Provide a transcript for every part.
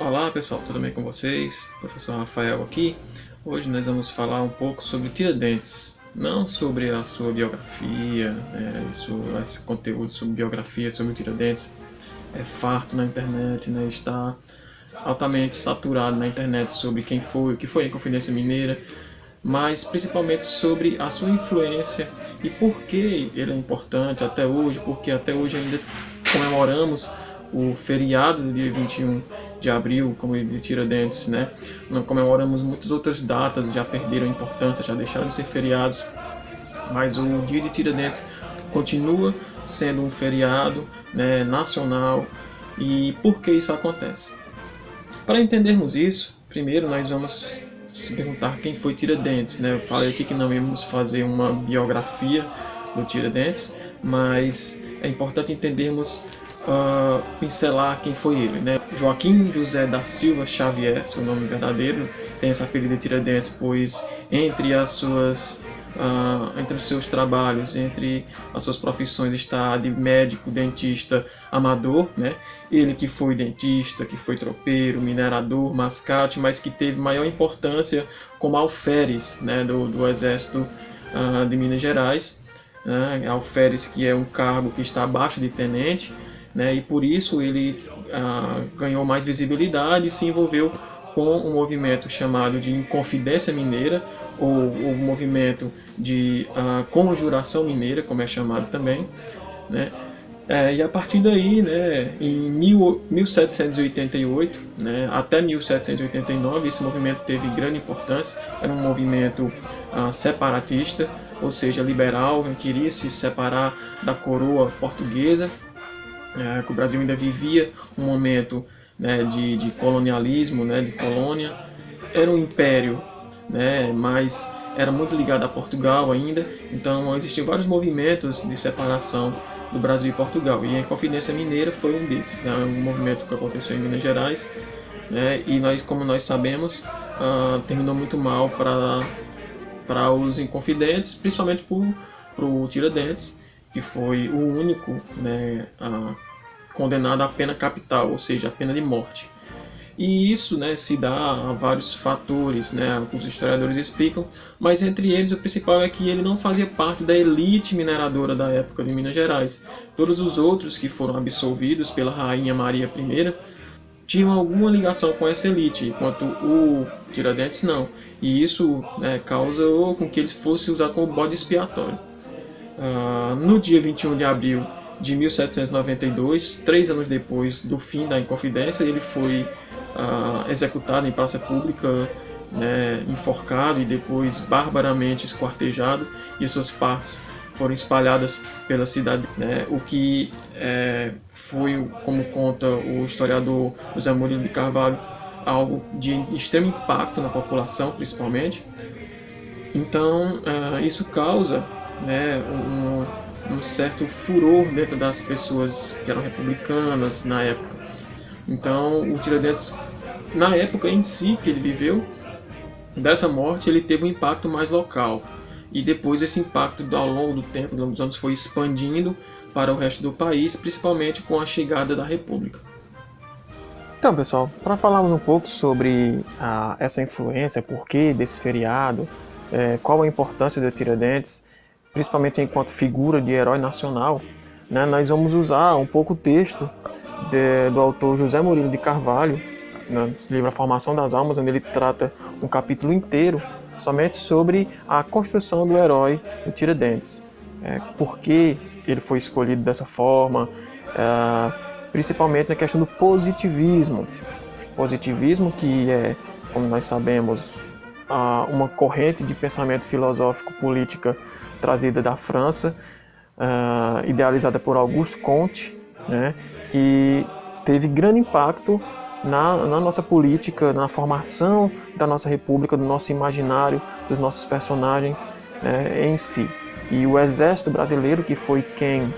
Olá pessoal, tudo bem com vocês? Professor Rafael aqui. Hoje nós vamos falar um pouco sobre o Tiradentes, não sobre a sua biografia, esse conteúdo sobre biografia, sobre o Tiradentes. É farto na internet, está altamente saturado na internet sobre quem foi, o que foi a Inconfidência Mineira, mas principalmente sobre a sua influência e por que ele é importante até hoje, porque até hoje ainda comemoramos o feriado do dia 21 de abril, como de Tiradentes, né? Não comemoramos muitas outras datas, já perderam importância, já deixaram de ser feriados, mas o dia de Tiradentes continua sendo um feriado, né, nacional. E por que isso acontece? Para entendermos isso, primeiro nós vamos se perguntar quem foi Tiradentes, né? Eu falei aqui que não íamos fazer uma biografia do Tiradentes, mas é importante entendermos, pincelar quem foi ele, né? Joaquim José da Silva Xavier, seu nome verdadeiro, tem esse apelido de Tiradentes, pois entre os seus trabalhos, entre as suas profissões está de médico, dentista, amador, né? Ele que foi dentista, que foi tropeiro, minerador, mascate, mas que teve maior importância como alferes, né, do Exército de Minas Gerais, né? Alferes, que é um cargo que está abaixo de tenente, né? E por isso ele ganhou mais visibilidade e se envolveu com um movimento chamado de Inconfidência Mineira, ou o movimento de Conjuração Mineira, como é chamado também, né? E a partir daí, né, em 1788, né, até 1789, esse movimento teve grande importância. Era um movimento separatista, ou seja, liberal, queria se separar da coroa portuguesa, que o Brasil ainda vivia um momento, né, de colonialismo, né, de colônia. Era um império, né, mas era muito ligado a Portugal ainda, então existiam vários movimentos de separação do Brasil e Portugal, e a Inconfidência Mineira foi um desses, né, um movimento que aconteceu em Minas Gerais, né, e como nós sabemos, terminou muito mal para os inconfidentes, principalmente para o Tiradentes, que foi o único, né, condenado à pena capital, ou seja, a pena de morte. E isso, né, se dá a vários fatores, né, os historiadores explicam, mas entre eles o principal é que ele não fazia parte da elite mineradora da época de Minas Gerais. Todos os outros que foram absolvidos pela Rainha Maria I tinham alguma ligação com essa elite, enquanto o Tiradentes não. E isso, né, causou com que ele fosse usado como bode expiatório. No dia 21 de abril de 1792, 3 anos depois do fim da Inconfidência, ele foi executado em praça pública, né, enforcado e depois barbaramente esquartejado, e as suas partes foram espalhadas pela cidade, né, o que foi, como conta o historiador José Murilo de Carvalho, algo de extremo impacto na população, principalmente. Então, isso causa, né, um certo furor dentro das pessoas que eram republicanas na época. Então, o Tiradentes, na época em si que ele viveu, dessa morte, ele teve um impacto mais local. E depois esse impacto, ao longo do tempo, ao longo dos anos, foi expandindo para o resto do país, principalmente com a chegada da República. Então, pessoal, para falarmos um pouco sobre essa influência, porquê desse feriado, qual a importância do Tiradentes, principalmente enquanto figura de herói nacional, né, nós vamos usar um pouco o texto do autor José Murilo de Carvalho, nesse livro A Formação das Almas, onde ele trata um capítulo inteiro somente sobre a construção do herói do Tiradentes. Por que ele foi escolhido dessa forma, principalmente na questão do positivismo. Positivismo que é, como nós sabemos, uma corrente de pensamento filosófico política trazida da França, idealizada por Auguste Comte, né, que teve grande impacto na nossa política, na formação da nossa república, do nosso imaginário, dos nossos personagens, né, em si. E o exército brasileiro, que foi quem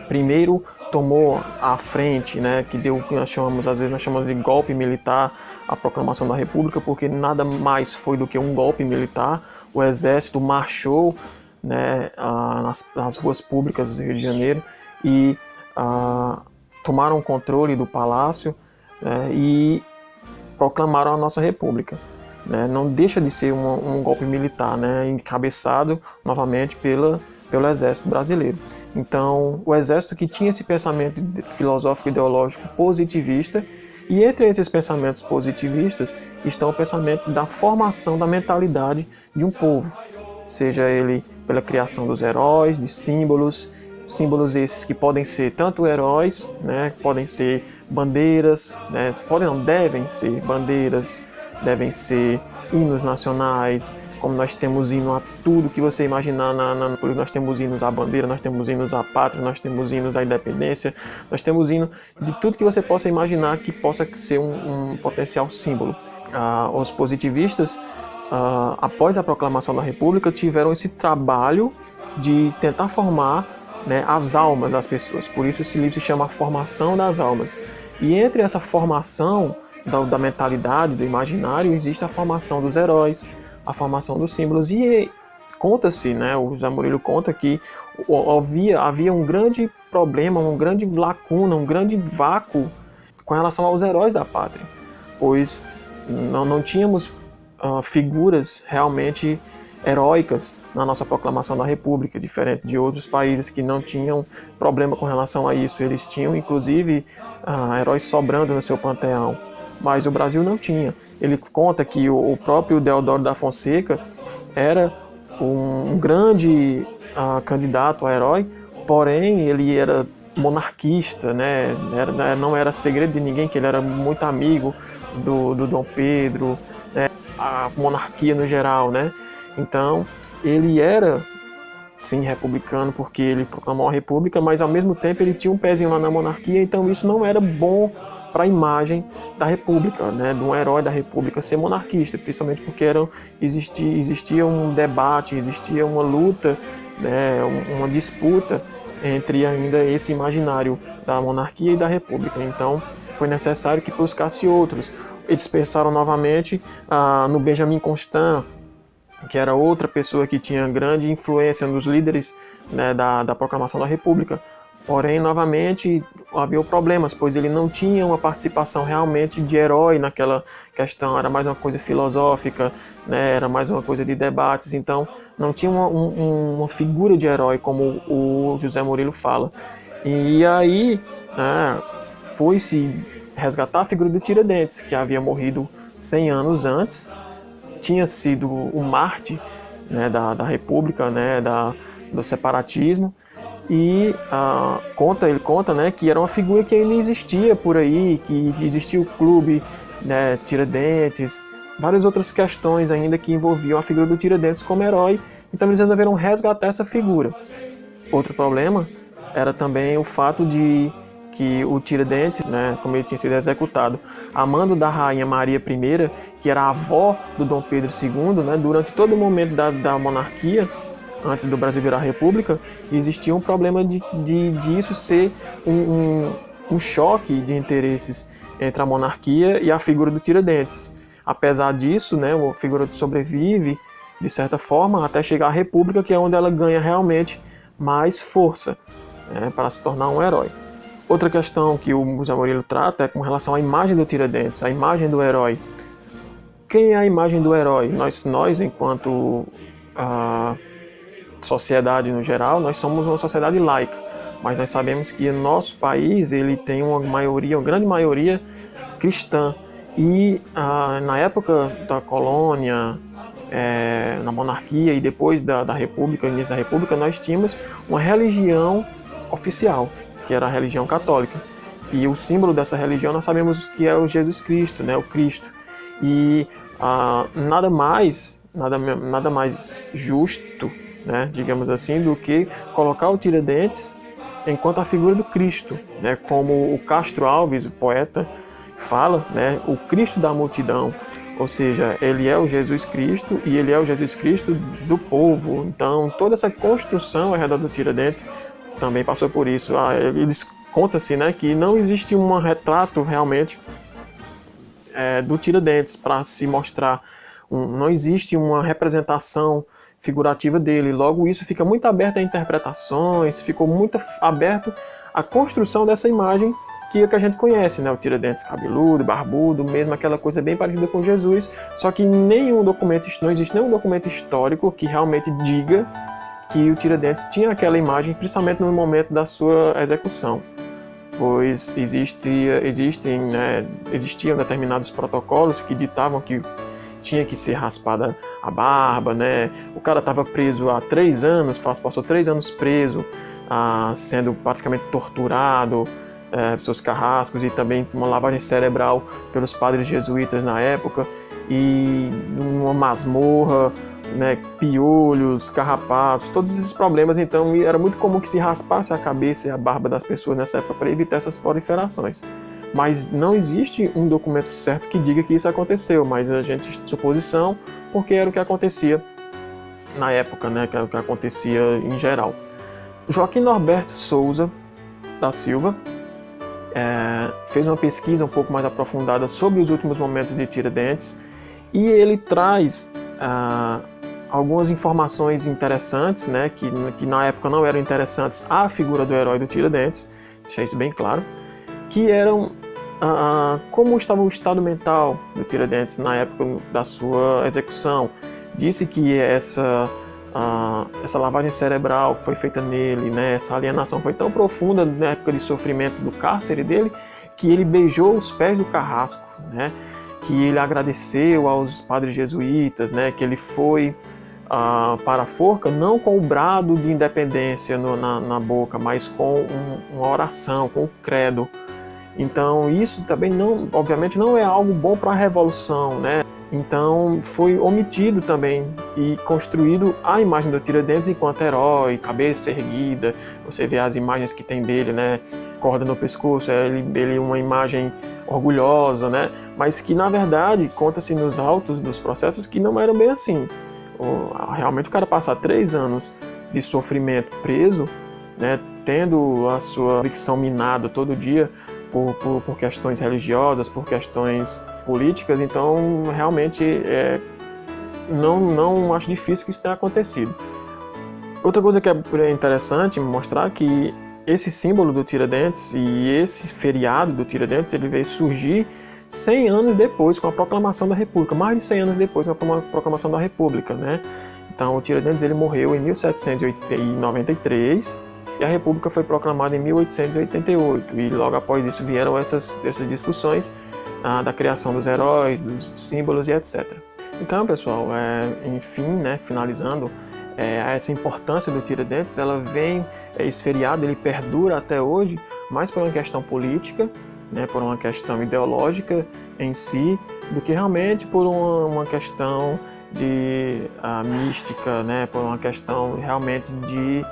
primeiro tomou a frente, né, que deu o que nós chamamos de golpe militar, a proclamação da República, porque nada mais foi do que um golpe militar. O exército marchou, né, nas ruas públicas do Rio de Janeiro e tomaram o controle do palácio, e proclamaram a nossa república. Né? Não deixa de ser um golpe militar, né? Encabeçado novamente pelo exército brasileiro. Então, o exército que tinha esse pensamento filosófico ideológico positivista, e entre esses pensamentos positivistas estão o pensamento da formação da mentalidade de um povo, seja ele pela criação dos heróis, de símbolos esses que podem ser tanto heróis, né, podem ser bandeiras, né, devem ser bandeiras, devem ser hinos nacionais, como nós temos hino a tudo que você imaginar, nós temos hinos à bandeira, nós temos hinos à pátria, nós temos hinos da independência, nós temos hino de tudo que você possa imaginar que possa ser um potencial símbolo. Os positivistas, após a proclamação da República, tiveram esse trabalho de tentar formar, né, as almas das pessoas. Por isso esse livro se chama Formação das Almas. E entre essa formação da mentalidade, do imaginário, existe a formação dos heróis, a formação dos símbolos. E conta-se, né, o José Murilo conta que havia um grande problema, uma grande lacuna, um grande vácuo com relação aos heróis da pátria, pois não tínhamos figuras realmente heróicas na nossa proclamação da República, diferente de outros países que não tinham problema com relação a isso. Eles tinham, inclusive, heróis sobrando no seu panteão, mas o Brasil não tinha. Ele conta que o próprio Deodoro da Fonseca era um grande candidato a herói, porém ele era monarquista, né? Não era segredo de ninguém que ele era muito amigo do Dom Pedro, né? A monarquia no geral, né? Então, ele era, sim, republicano, porque ele proclamou a república, mas ao mesmo tempo ele tinha um pezinho lá na monarquia, então isso não era bom para a imagem da república, né, de um herói da república ser monarquista, principalmente porque existia um debate, existia uma luta, né, uma disputa entre ainda esse imaginário da monarquia e da república. Então, foi necessário que buscasse outros. Eles pensaram novamente no Benjamin Constant, que era outra pessoa que tinha grande influência nos líderes, né, da proclamação da República. Porém, novamente, havia problemas, pois ele não tinha uma participação realmente de herói naquela questão, era mais uma coisa filosófica, né, era mais uma coisa de debates, então não tinha uma figura de herói, como o José Murilo fala. E aí, foi-se resgatar a figura do Tiradentes, que havia morrido 100 anos antes, tinha sido o Marte, né, da República, né, do separatismo, e ele conta, né, que era uma figura que ainda existia por aí, que existia o clube, né, Tiradentes, várias outras questões ainda que envolviam a figura do Tiradentes como herói, então eles resolveram resgatar essa figura. Outro problema era também o fato de que o Tiradentes, né, como ele tinha sido executado, a mando da rainha Maria I, que era a avó do Dom Pedro II, né, durante todo o momento da monarquia, antes do Brasil virar república, existia um problema de isso ser um choque de interesses entre a monarquia e a figura do Tiradentes. Apesar disso, né, a figura sobrevive, de certa forma, até chegar à república, que é onde ela ganha realmente mais força, né, para se tornar um herói. Outra questão que o José Murilo trata é com relação à imagem do Tiradentes, a imagem do herói. Quem é a imagem do herói? Nós enquanto sociedade no geral, nós somos uma sociedade laica, mas nós sabemos que o nosso país ele tem uma grande maioria cristã. E na época da colônia, na monarquia e depois da República, início da República, nós tínhamos uma religião oficial, que era a religião católica. E o símbolo dessa religião nós sabemos que é o Jesus Cristo, né, o Cristo. E nada mais justo, né, digamos assim, do que colocar o Tiradentes enquanto a figura do Cristo, né, como o Castro Alves, o poeta, fala, né, o Cristo da multidão. Ou seja, ele é o Jesus Cristo e ele é o Jesus Cristo do povo. Então, toda essa construção ao redor do Tiradentes também passou por isso. Conta-se, né, que não existe um retrato realmente do Tiradentes para se mostrar. Não existe uma representação figurativa dele. Logo, isso fica muito aberto a interpretações, ficou muito aberto à construção dessa imagem que é o que a gente conhece, né? O Tiradentes cabeludo, barbudo, mesmo aquela coisa bem parecida com Jesus, só que não existe nenhum documento histórico que realmente diga que o Tiradentes tinha aquela imagem, principalmente no momento da sua execução, pois existiam determinados protocolos que ditavam que tinha que ser raspada a barba, né? O cara estava preso há 3 anos, passou 3 anos preso, sendo praticamente torturado, seus carrascos, e também uma lavagem cerebral pelos padres jesuítas na época, e uma masmorra, né, piolhos, carrapatos, todos esses problemas. Então era muito comum que se raspasse a cabeça e a barba das pessoas nessa época para evitar essas proliferações. Mas não existe um documento certo que diga que isso aconteceu, mas a gente suposição, porque era o que acontecia na época, né, que era o que acontecia em geral. Joaquim Norberto Souza da Silva fez uma pesquisa um pouco mais aprofundada sobre os últimos momentos de Tiradentes, e ele traz algumas informações interessantes, né, que na época não eram interessantes à figura do herói do Tiradentes, deixar isso bem claro, que eram como estava o estado mental do Tiradentes na época da sua execução. Disse que essa lavagem cerebral que foi feita nele, né, essa alienação foi tão profunda na época de sofrimento do cárcere dele, que ele beijou os pés do carrasco, né, que ele agradeceu aos padres jesuítas, né, que ele foi para a forca não com o brado de independência na boca, mas com uma oração, com o credo. Então isso também obviamente não é algo bom para a revolução, né? Então foi omitido também e construído a imagem do Tiradentes enquanto herói, cabeça erguida. Você vê as imagens que tem dele, né? Corda no pescoço, ele uma imagem orgulhosa, né? Mas que na verdade conta-se nos autos dos processos que não eram bem assim. Realmente o cara passar 3 anos de sofrimento preso, né? Tendo a sua convicção minada todo dia por questões religiosas, por questões políticas, então realmente não acho difícil que isso tenha acontecido. Outra coisa que é interessante mostrar que esse símbolo do Tiradentes e esse feriado do Tiradentes, ele veio surgir 100 anos depois com a proclamação da República, mais de 100 anos depois com a proclamação da República, né? Então o Tiradentes ele morreu em 1793, e a República foi proclamada em 1888, e logo após isso vieram essas discussões da criação dos heróis, dos símbolos e etc. Então, pessoal, enfim, né, finalizando, essa importância do Tiradentes, ela vem, esse feriado ele perdura até hoje, mais por uma questão política, né, por uma questão ideológica em si, do que realmente por uma questão de mística, né, por uma questão realmente de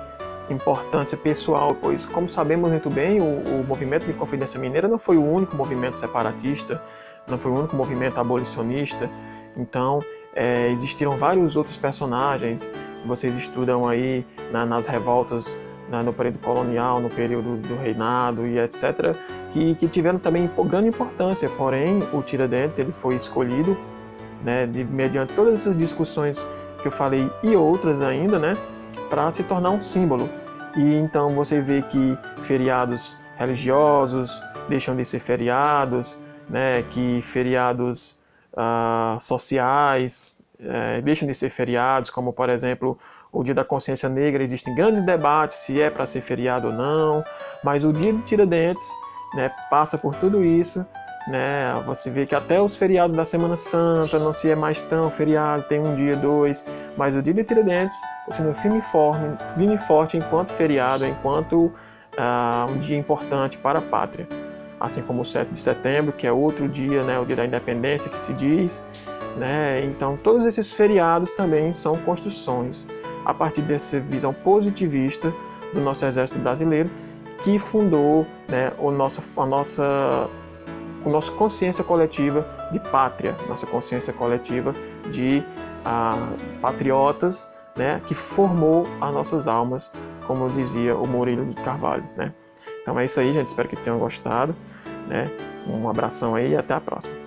importância pessoal, pois, como sabemos muito bem, o movimento de Inconfidência Mineira não foi o único movimento separatista, não foi o único movimento abolicionista. Então, existiram vários outros personagens, vocês estudam aí nas revoltas no período colonial, no período do reinado e etc., que tiveram também grande importância, porém, o Tiradentes ele foi escolhido, né, mediante todas essas discussões que eu falei e outras ainda, né, para se tornar um símbolo. E então você vê que feriados religiosos deixam de ser feriados, né, que feriados sociais deixam de ser feriados, como por exemplo o Dia da Consciência Negra. Existem grandes debates se é para ser feriado ou não, mas o Dia de Tiradentes, né, passa por tudo isso, né? Você vê que até os feriados da Semana Santa não se é mais tão feriado, tem um dia, 2, mas o Dia de Tiradentes continua firme e forte enquanto feriado, enquanto um dia importante para a pátria. Assim como o 7 de setembro, que é outro dia, né, o Dia da Independência que se diz, né? Então todos esses feriados também são construções a partir dessa visão positivista do nosso Exército Brasileiro, que fundou, né, a nossa consciência coletiva de pátria, nossa consciência coletiva de patriotas, né, que formou as nossas almas, como dizia o Murilo de Carvalho, né? Então é isso aí, gente, espero que tenham gostado, né? Um abração aí e até a próxima.